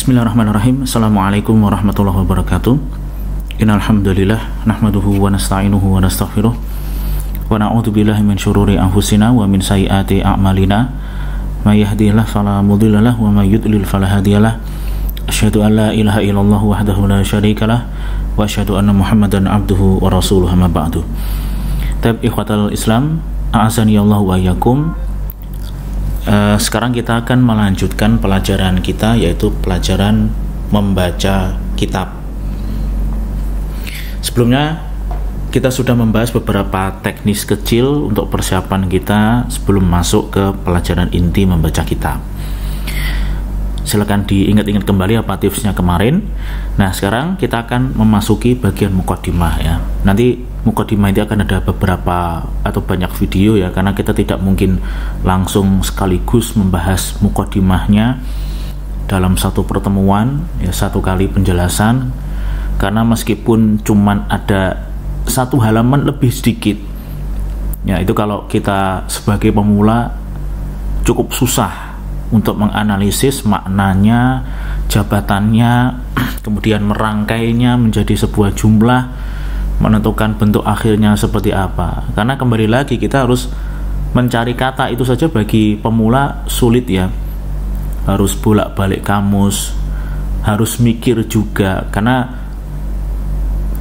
Bismillahirrahmanirrahim. Assalamualaikum warahmatullahi wabarakatuh. Innal hamdalillah nahmaduhu wa nasta'inuhu wa nastaghfiruh wa na'udzu billahi min syururi anfusina wa min sayyiati a'malina. May yahdihillahu fala mudilla lahu wa may yudlil fala hadiyalah. Asyhadu an la ilaha illallah wahdahu la syarikalah wa asyhadu anna Muhammadan abduhu wa rasuluhu amma ba'du. Tab ikhwatal Islam, a'azani Allah wa iyyakum. Sekarang kita akan melanjutkan pelajaran kita, yaitu pelajaran membaca kitab. Sebelumnya kita sudah membahas beberapa teknis kecil untuk persiapan kita sebelum masuk ke pelajaran inti membaca kitab. Silakan diingat-ingat kembali apa tipsnya kemarin. Nah, sekarang kita akan memasuki bagian muqaddimah ya. Nanti muqaddimah itu akan ada beberapa atau banyak video ya, karena kita tidak mungkin langsung sekaligus membahas muqaddimahnya dalam satu pertemuan ya, satu kali penjelasan, karena meskipun cuman ada satu halaman lebih sedikit ya, itu kalau kita sebagai pemula cukup susah untuk menganalisis maknanya, jabatannya, kemudian merangkainya menjadi sebuah jumlah, menentukan bentuk akhirnya seperti apa. Karena kembali lagi kita harus mencari kata, itu saja bagi pemula sulit ya. Harus bolak-balik kamus, harus mikir juga, karena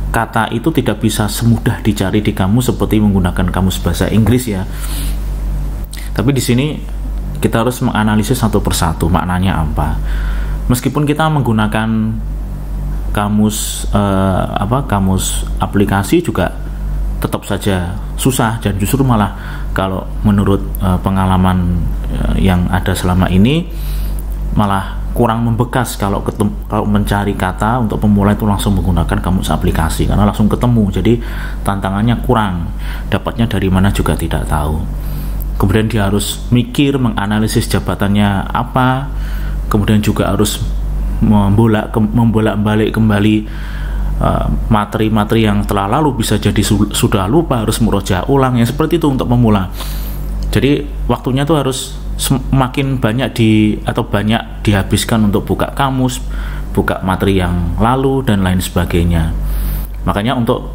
kata itu tidak bisa semudah dicari di kamus seperti menggunakan kamus bahasa Inggris ya. Tapi di sini kita harus menganalisis satu persatu maknanya apa. Meskipun kita menggunakan kamus kamus aplikasi juga tetap saja susah, dan justru malah kalau menurut pengalaman yang ada selama ini malah kurang membekas kalau mencari kata untuk pemula itu langsung menggunakan kamus aplikasi, karena langsung ketemu, jadi tantangannya kurang, dapatnya dari mana juga tidak tahu. Kemudian dia harus mikir, menganalisis jabatannya apa, kemudian juga harus membolak-balik kembali materi-materi yang telah lalu, bisa jadi sudah lupa, harus murojaah ulang ya, seperti itu untuk pemula. Jadi waktunya tuh harus semakin banyak banyak dihabiskan untuk buka kamus, buka materi yang lalu dan lain sebagainya. Makanya untuk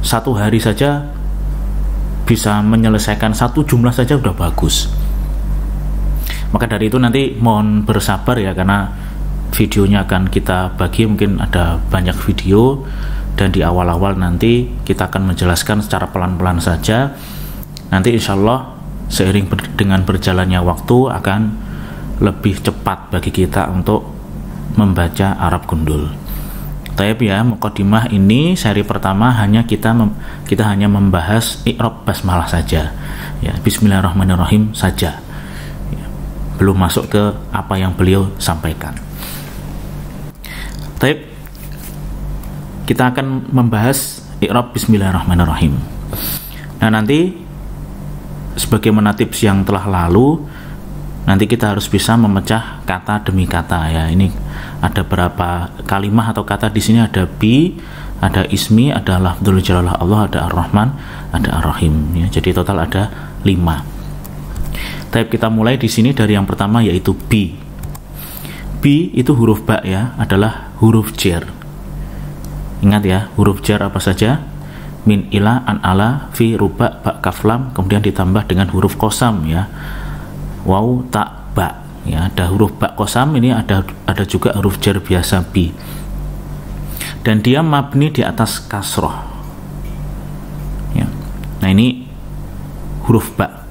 satu hari saja bisa menyelesaikan satu jumlah saja udah bagus. Maka dari itu nanti mohon bersabar ya, karena videonya akan kita bagi, mungkin ada banyak video, dan di awal-awal nanti kita akan menjelaskan secara pelan-pelan saja. Nanti insya Allah seiring dengan berjalannya waktu akan lebih cepat bagi kita untuk membaca Arab gundul. Taib ya, muqaddimah ini seri pertama kita hanya membahas i'rab basmalah saja ya, bismillahirrahmanirrahim saja ya, belum masuk ke apa yang beliau sampaikan. Taib, kita akan membahas i'rab bismillahirrahmanirrahim. Nah, nanti sebagaimana tips yang telah lalu, nanti kita harus bisa memecah kata demi kata ya. Ini ada berapa kalimah atau kata di sini, ada bi, ada ismi, ada lafdzul jalalah Allah, ada ar-Rahman, ada ar-Rahim ya. Jadi total ada 5. Tapi kita mulai di sini dari yang pertama, yaitu bi. Bi itu huruf ba ya, adalah huruf jar. Ingat ya, huruf jar apa saja? Min, ila, an, ala, fi, ruba, ba, kaf, lam, kemudian ditambah dengan huruf qasam ya. Waw, ta, ba ya, ada huruf ba qasam, ini ada juga huruf jar biasa bi, dan dia mabni di atas kasroh ya. Nah, ini huruf ba,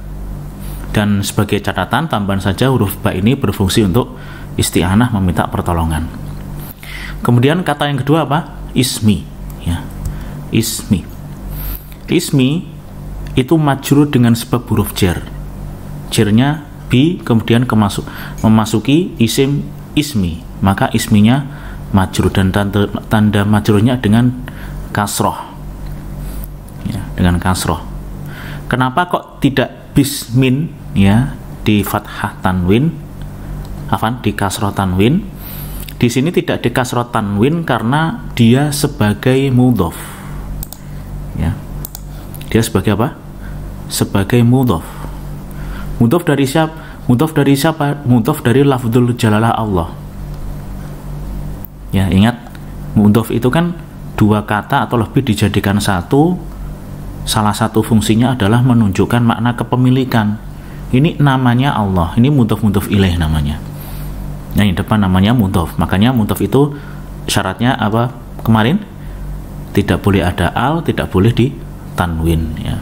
dan sebagai catatan tambahan saja, huruf ba ini berfungsi untuk isti'anah, meminta pertolongan. Kemudian kata yang kedua apa? Ismi ya. Ismi itu majrur dengan sebab huruf jar, jarnya bi, kemudian memasuki isim ismi, maka isminya majrur, dan tanda majrurnya dengan kasroh ya, dengan kasroh. Kenapa kok tidak bismin ya, di fathah tanwin, di kasroh tanwin? Di sini tidak di kasroh tanwin karena dia sebagai mudhof ya. Dia sebagai apa? Sebagai mudhof. Mudhof dari siapa? Mudhof dari lafdzul jalalah Allah. Ya, ingat mudhof itu kan dua kata atau lebih dijadikan satu. Salah satu fungsinya adalah menunjukkan makna kepemilikan. Ini namanya Allah, ini mudhof ilaih namanya. Nah, yang depan namanya mudhof. Makanya mudhof itu syaratnya apa kemarin? Tidak boleh ada al, tidak boleh ditanwin, ya.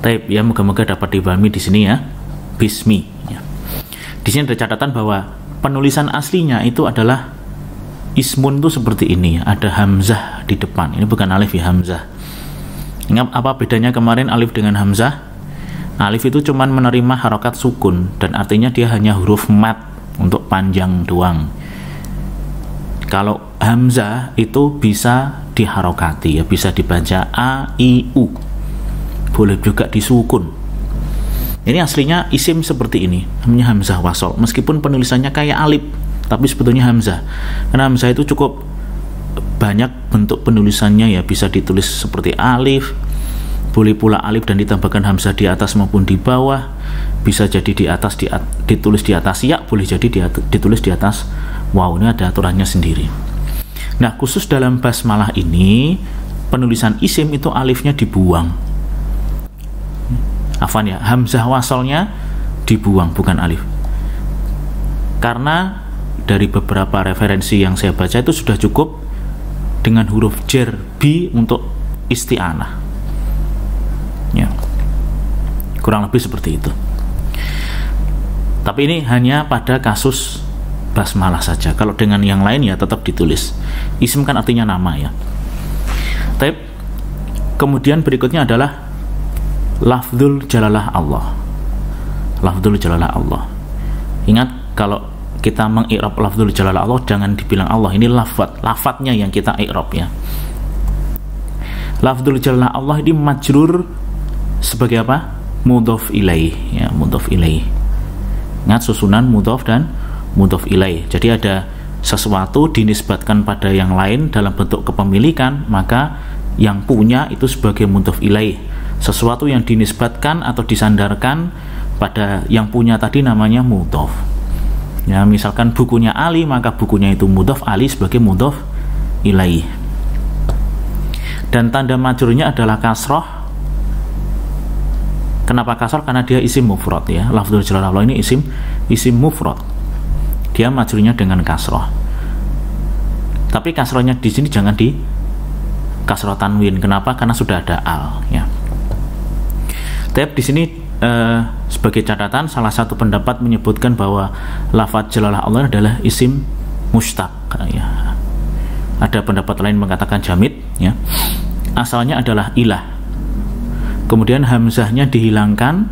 Taib, ya, moga-moga dapat dipahami di sini, ya. Bismi, ya. Di sini ada catatan bahwa penulisan aslinya itu adalah ismun itu seperti ini, ada hamzah di depan. Ini bukan alif, ya, hamzah. Ingat apa bedanya kemarin alif dengan hamzah? Alif itu cuman menerima harokat sukun dan artinya dia hanya huruf mat untuk panjang doang. Kalau hamzah itu bisa diharokati, ya, bisa dibaca a, i, u. Boleh juga disukun. Ini aslinya isim seperti ini, namanya hamzah wasol. Meskipun penulisannya kayak alif, tapi sebetulnya hamzah. Karena hamzah itu cukup banyak bentuk penulisannya, ya, bisa ditulis seperti alif, boleh pula alif dan ditambahkan hamzah di atas maupun di bawah, bisa jadi di atas ditulis di atas ya, boleh jadi ditulis di atas wow. Ini ada aturannya sendiri. Nah, khusus dalam basmalah ini penulisan isim itu alifnya dibuang. Afwan, ya, hamzah wasolnya dibuang, bukan alif. Karena dari beberapa referensi yang saya baca itu sudah cukup dengan huruf jar bi untuk isti'anah, ya. Kurang lebih seperti itu. Tapi ini hanya pada kasus basmalah saja. Kalau dengan yang lain, ya, tetap ditulis. Isim kan artinya nama, ya. Tapi kemudian berikutnya adalah lafdzul jalalah Allah. Lafdzul jalalah Allah. Ingat, kalau kita mengi'rab lafdzul jalalah Allah, jangan dibilang Allah, ini lafadznya yang kita i'rab, ya. Lafdzul jalalah Allah ini majrur sebagai apa? Mudhof ilaih, ya, mudhof ilaih. Ingat susunan mudhof dan mudhof ilaih. Jadi ada sesuatu dinisbatkan pada yang lain dalam bentuk kepemilikan, maka yang punya itu sebagai mudhof ilaih. Sesuatu yang dinisbatkan atau disandarkan pada yang punya tadi namanya mudhof. Ya, misalkan bukunya Ali, maka bukunya itu mudhof, Ali sebagai mudhof ilaih. Dan tanda majrurnya adalah kasroh. Kenapa kasroh? Karena dia isim mufrad, ya. Lafdzul jalalah Allah ini isim mufrad. Dia majrurnya dengan kasroh. Tapi kasrohnya di sini jangan di kasroh tanwin. Kenapa? Karena sudah ada al, ya. Tapi di sini sebagai catatan, salah satu pendapat menyebutkan bahwa lafadz jalalah Allah adalah isim mustaq, ya. Ada pendapat lain mengatakan jamid, ya. Asalnya adalah ilah. Kemudian hamzahnya dihilangkan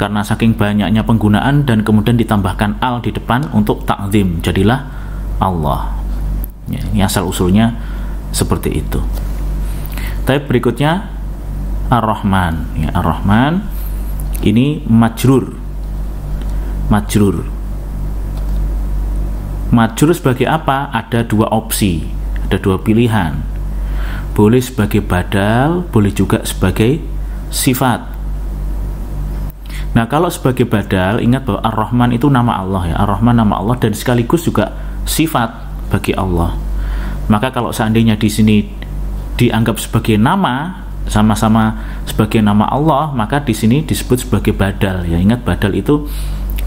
karena saking banyaknya penggunaan dan kemudian ditambahkan al di depan untuk ta'zim, jadilah Allah, ya. Ini asal usulnya seperti itu. Tapi berikutnya Ar-Rahman, ya, Ar-Rahman ini majrur. Majrur sebagai apa? Ada dua opsi, ada dua pilihan. Boleh sebagai badal, boleh juga sebagai sifat. Nah, kalau sebagai badal, ingat bahwa Ar-Rahman itu nama Allah, ya. Ar-Rahman nama Allah dan sekaligus juga sifat bagi Allah. Maka kalau seandainya di sini dianggap sebagai nama, sama-sama sebagai nama Allah, maka di sini disebut sebagai badal, ya. Ingat, badal itu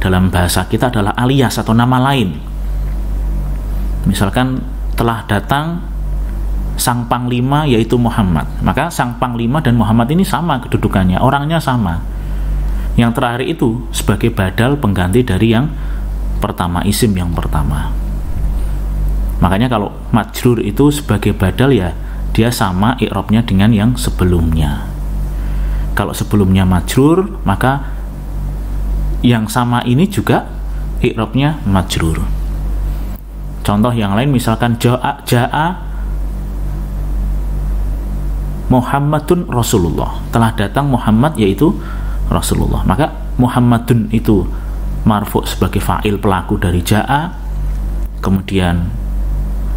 dalam bahasa kita adalah alias atau nama lain. Misalkan telah datang sang panglima, yaitu Muhammad, maka sang panglima dan Muhammad ini sama kedudukannya, orangnya sama. Yang terakhir itu sebagai badal pengganti dari yang pertama, isim yang pertama. Makanya kalau majrur itu sebagai badal, ya, dia sama i'rabnya dengan yang sebelumnya. Kalau sebelumnya majrur, maka yang sama ini juga i'rabnya majrur. Contoh yang lain, misalkan ja'a Muhammadun Rasulullah, telah datang Muhammad yaitu Rasulullah, maka Muhammadun itu marfu' sebagai fa'il pelaku dari ja'a, kemudian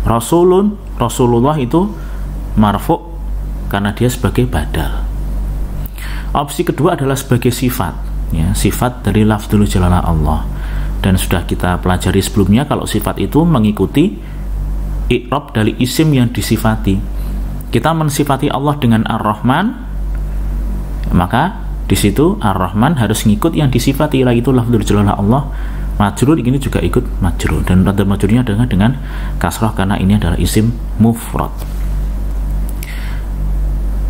Rasulullah itu marfu' karena dia sebagai badal. Opsi kedua adalah sebagai sifat, ya, sifat dari lafdzul jalalah Allah. Dan sudah kita pelajari sebelumnya kalau sifat itu mengikuti i'rab dari isim yang disifati. Kita mensifati Allah dengan Ar-Rahman, maka di situ Ar-Rahman harus ngikut yang disifati, yaitu lafdzul jalalah Allah. Majrur ini juga ikut majrur, dan tanda majrurnya adalah dengan kasrah karena ini adalah isim mufrad.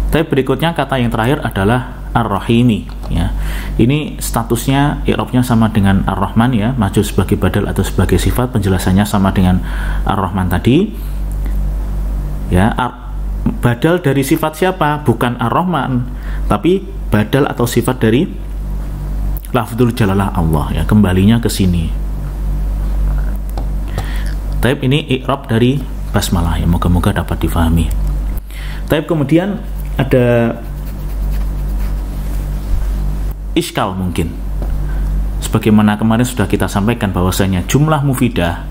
Tapi berikutnya kata yang terakhir adalah Ar-Rahimi, ya. Ini statusnya i'rabnya sama dengan Ar-Rahman, ya, maju sebagai badal atau sebagai sifat. Penjelasannya sama dengan Ar-Rahman tadi, ya. Badal dari sifat siapa? Bukan Ar-Rahman, tapi badal atau sifat dari lafdzul jalalah Allah, ya, kembalinya ke sini. Tapi ini i'rab dari basmalah, ya, moga-moga dapat difahami. Tapi kemudian ada iskal mungkin, sebagaimana kemarin sudah kita sampaikan bahwasanya jumlah mufidah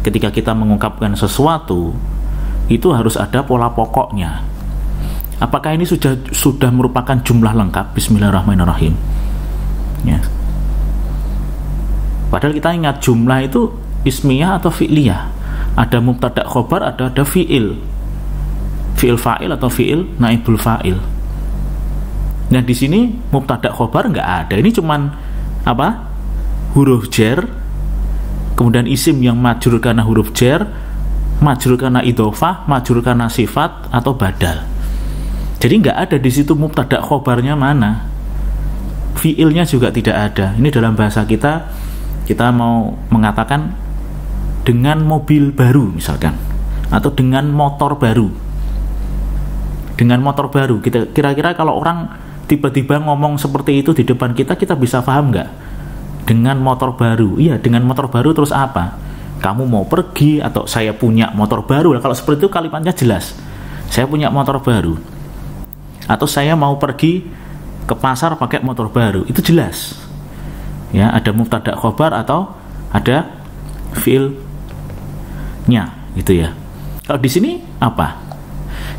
ketika kita mengungkapkan sesuatu itu harus ada pola pokoknya. Apakah ini sudah merupakan jumlah lengkap? Bismillahirrahmanirrahim, ya. Padahal kita ingat jumlah itu ismiyah atau fi'liyah, ada mubtada khobar, ada fi'il fa'il atau fi'il naibul fa'il. Nah, di sini mubtada khobar nggak ada. Ini cuman apa? Huruf jar, kemudian isim yang majrur karena huruf jar, majrur karena idhofah, majrur karena sifat atau badal. Jadi nggak ada di situ mubtada khobarnya mana. Fiilnya juga tidak ada. Ini dalam bahasa kita mau mengatakan dengan mobil baru misalkan, atau dengan motor baru. Dengan motor baru, kita kira-kira kalau orang tiba-tiba ngomong seperti itu di depan kita bisa paham nggak? Dengan motor baru, iya, dengan motor baru terus apa? Kamu mau pergi atau saya punya motor baru? Kalau seperti itu kalimatnya jelas. Saya punya motor baru, atau saya mau pergi ke pasar pakai motor baru, itu jelas. Ya, ada mubtada khobar atau ada fiilnya, gitu ya. Kalau di sini apa?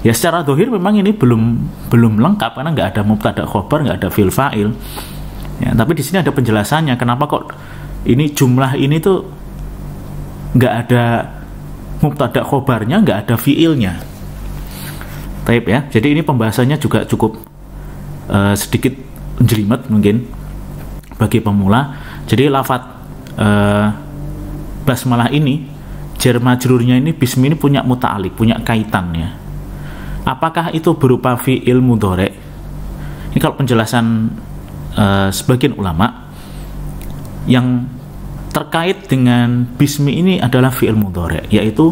Ya, secara dohir memang ini belum lengkap karena nggak ada mubtada khobar, nggak ada fi'il fa'il. Ya, tapi di sini ada penjelasannya kenapa kok ini jumlah ini tuh nggak ada mubtada khobarnya, nggak ada fi'ilnya. Taib, ya. Jadi ini pembahasannya juga cukup sedikit jelimet mungkin bagi pemula. Jadi lafadz basmalah ini, jar majrurnya ini, bismi ini punya muta'alliq, punya kaitannya. Apakah itu berupa fi'il mudhari'? Ini kalau penjelasan sebagian ulama, yang terkait dengan bismi ini adalah fi'il mudhari', yaitu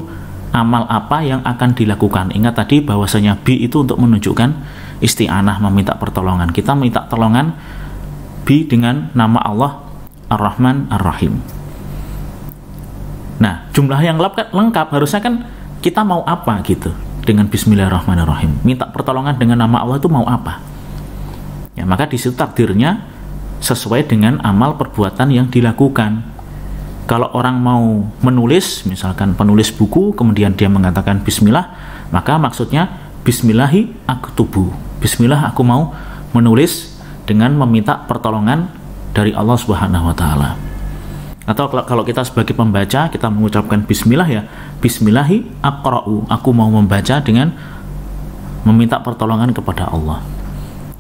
amal apa yang akan dilakukan. Ingat tadi bahwasanya bi itu untuk menunjukkan isti'anah, meminta pertolongan. Kita minta tolongan bi dengan nama Allah Ar-Rahman Ar-Rahim. Nah, jumlah yang lengkap harusnya kan kita mau apa gitu dengan Bismillahirrahmanirrahim. Minta pertolongan dengan nama Allah itu mau apa? Ya, maka di situ takdirnya sesuai dengan amal perbuatan yang dilakukan. Kalau orang mau menulis, misalkan penulis buku, kemudian dia mengatakan bismillah, maka maksudnya bismillahi aktubu. Bismillah, aku mau menulis dengan meminta pertolongan dari Allah Subhanahu wa taala. Atau kalau kita sebagai pembaca, kita mengucapkan bismillah, ya, bismillahi aqra'u, aku mau membaca dengan meminta pertolongan kepada Allah.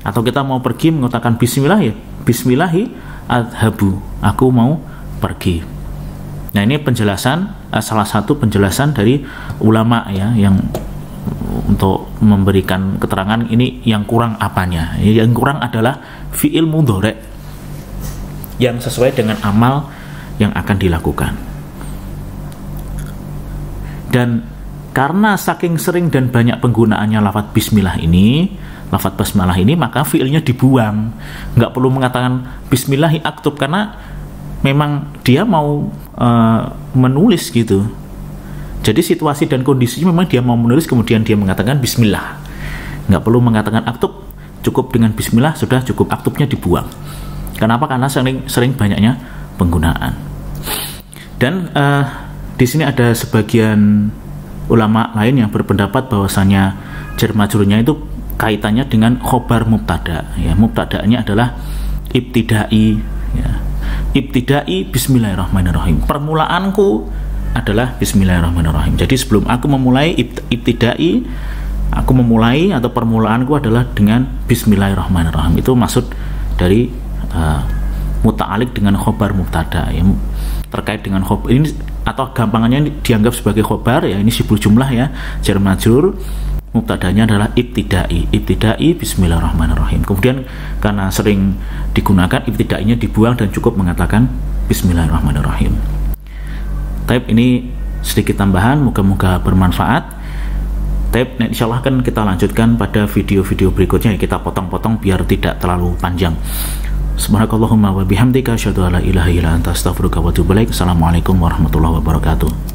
Atau kita mau pergi mengatakan bismillah, ya, bismillahi adhabu, aku mau pergi. Nah, ini penjelasan, salah satu penjelasan dari ulama, ya, yang untuk memberikan keterangan ini yang kurang apanya. Yang kurang adalah fi'il mudhari' yang sesuai dengan amal yang akan dilakukan. Dan karena saking sering dan banyak penggunaannya lafadz bismillah ini, lafadz basmalah ini, maka fiilnya dibuang. Nggak perlu mengatakan bismillahi aktub, karena memang dia mau menulis gitu. Jadi situasi dan kondisinya memang dia mau menulis, kemudian dia mengatakan bismillah. Nggak perlu mengatakan aktub, cukup dengan bismillah sudah cukup, aktubnya dibuang. Kenapa? Karena sering banyaknya penggunaan. Dan di sini ada sebagian ulama lain yang berpendapat bahwasanya jar majrurnya itu kaitannya dengan khobar mubtada, ya, mubtadanya adalah ibtidai, ya. ibtidai bismillahirrahmanirrahim. Permulaanku adalah bismillahirrahmanirrahim. Jadi sebelum aku memulai ibtidai, aku memulai atau permulaanku adalah dengan bismillahirrahmanirrahim. Itu maksud dari muta'alik dengan khobar mubtada, ya, terkait dengan khobar ini, atau gampangannya dianggap sebagai khobar, ya, ini sibul jumlah, ya, jar majrur, mubtadanya adalah ibtidai bismillahirrahmanirrahim. Kemudian karena sering digunakan, ibtidainya dibuang dan cukup mengatakan bismillahirrahmanirrahim. Taib, ini sedikit tambahan, moga-moga bermanfaat. Taib, insyaallah kan kita lanjutkan pada video-video berikutnya, kita potong-potong biar tidak terlalu panjang. Subhanakallahumma wa bihamdika asyhadu an la ilaha illa anta astaghfiruka wa atubu ilaik. Assalamualaikum warahmatullahi wabarakatuh.